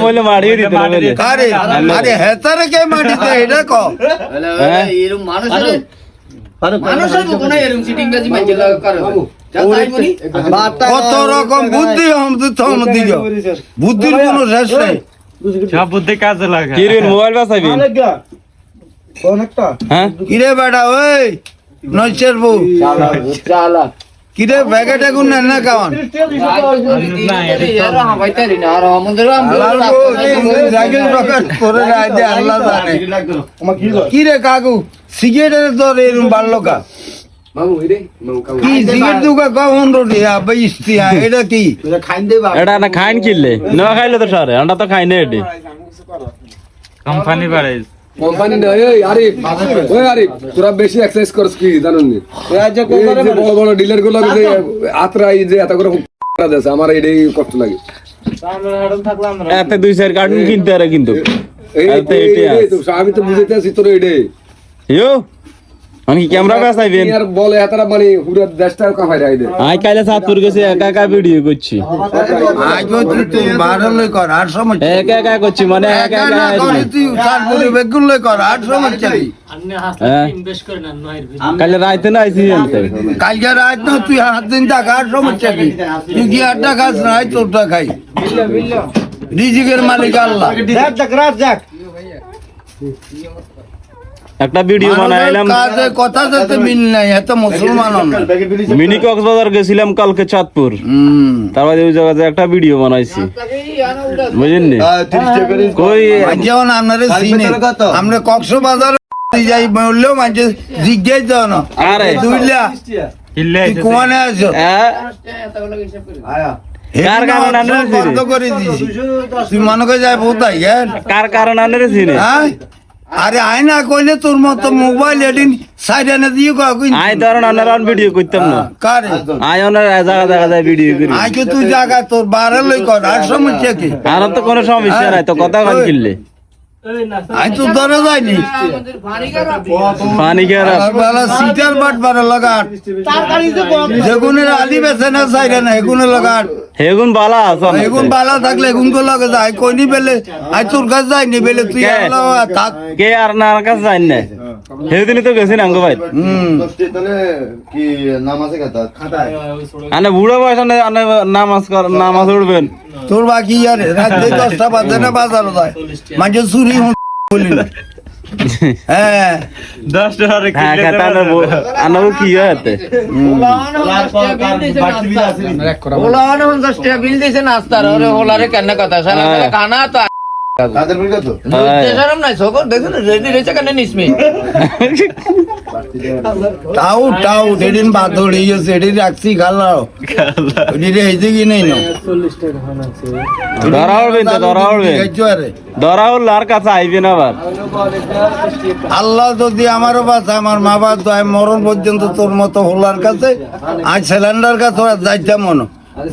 বলে মারিয়ে দিতে বলে আরে হেতারে কে মাটিতে এটা ক এরকম মানুষের কোনো এরকম সিটিং বাজি মাইকে করে কত রকম বুদ্ধি বুদ্ধির কোনো শেষ নেই সব বুদ্ধি কাজে লাগা কি রে মোবাইল বাসাইবি হ্যাঁ কিরে বেটা ওই নইছের বউ চালা কিরে ব্যাগেট এখন নেন না কাওয়ান কিরে কাকু সিগারেটের তোর এরকম বাড়লো কা কি সিগারেট দুকা কখন রোটি ইস্তি এটা কি এটা না খাইন কিনলে না খাইলে তো সারে আমরা তো খাই না এটি কোম্পানি বাড়াই কোম্পানি না এই আরিফ ওই আরিফ তোরা বেশি এক্সারসাইজ করছ কি জানেন নি এই যে বড় বড় ডিলার গুলো যে আত্রাই যে এত করে দেছে আমার এটাই কষ্ট লাগে আমরা হাড়ন থাকলাম এত 2-4 কার্টুন কিনতে আরে কিন্তু এই তো আমি তো বুঝাইতে আছি তোর এটাই ইয়ো আমি ক্যামেরা বাসাইবেন আর বলে এতরা মানে পুরো দেশটা কাফাই রাই দে আই কাইলে সাতপুর গেছে একা একা ভিডিও করছি আজ তুই বারলই কর আর সমস্যা একা একা করছি মানে একা একা তুই সারপুরি বেগুন লই কর আর সমস্যা কি কাইলে রাইতে না আইছি জানতে কালকে রাত না তুই হাত দিন থাক আর সমস্যা কি তুই কি আড্ডা খাস না তোরটা খাই রিজিকের মালিক আল্লাহ একটা ভিডিও বানাইলাম কাজে কথা যেতে মিল নাই এত মুসলমান মিনি কক্সবাজার গেছিলাম কালকে চাঁদপুর তারপরে ওই জায়গাতে একটা ভিডিও বানাইছি বুঝেন নি কই যেমন আপনারা চিনে আমরা কক্সবাজার যাই বললেও মাঝে জিজ্ঞাসা দাও না আরে দুইলা তুই কোনে আছো কার কারণ আনরে তুই মনে করে যায় বোতাই কার কারণ আনরে চিনে আরে আয় না কইলে তোর মতো মোবাইল এডিন সাইডে না দিয়ে কই আই ধরন আনার ভিডিও করতাম না কারে আই ওনার জায়গা জায়গা যায় ভিডিও করি আই কি তুই জায়গা তোর বারে লই কর আর সমস্যা কি আর তো কোনো সমস্যা নাই তো কথা কন কিনলে আই তো ধরে যাইনি পানি খারাপ বালা সিটার বাট বারে লাগা যেগুনের আলি বেছে না সাইডে না এগুনে লাগা হেগুন বালা আছে এগুন বালা থাকলে এগুন কো লাগে যায় কইনি বেলে আই তোর কাছে যাইনি বেলে তুই আল্লাহ থাক কে আর না কাছে যাই না হেদিনই তো গেছিন আঙ্গ ভাই কি নামাজে খাতায় আনে বুড়ো বয়স আনে নামাজ উঠবেন তোর বাকি আর রাত 10টা বাজে না বাজার যায় মাঝে চুরি বলি না হ্যাঁ 10 টাকা রে খাতা আনো কি হতে ওলানো 10 টাকা বিল দিছে নাস্তার আরে ওলারে কেন কথা সারা খানা তো তাদের বিল কত শরম নাই সকল দেখুন রেডি রয়েছে কেন নিসমি টাউ সেদিন বাদড়ি সেদিন রাখছি খালাও ওদিকে হইছে কি নাই না 40 টাকা আছে ধরাউল আর কাছে আইবেন আবার আল্লাহ যদি আমারও বাঁচা আমার মা বাপ দয় মরণ পর্যন্ত তোর মতো হোলার কাছে আজ সিলিন্ডার কাছে যাইতাম মনে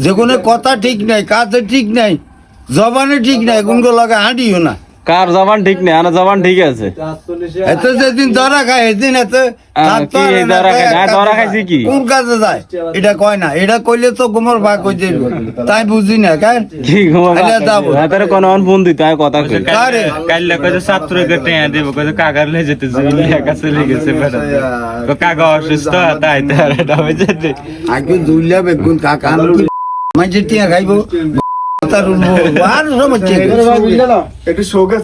যেগুলো কথা ঠিক নাই কাজে ঠিক নাই জবানে ঠিক নাই কোনগুলো লাগে হাঁটিও না কার জবান ঠিক নেই আনা জবান ঠিক আছে এত যেদিন ধরা খায় সেদিন এত ধরা খাইছি কি কোন কাজে যায় এটা কয় না এটা কইলে তো গোমর ভাগ হয়ে যাইব তাই বুঝি না কার কি গোমর কোন ফোন দিতে আমি কথা কই কারে কাইলে কইছে ছাত্রকে টেয়া দেব কইছে কাগার লয়ে যেতে লেখা চলে গেছে বেটা তো কাগা অসুস্থ তাই তার এটা হয়ে যেতে আগে দুইলা বেগুন কাকা মাঝে টিয়া খাইবো তার আর সমস্যা একটু শোক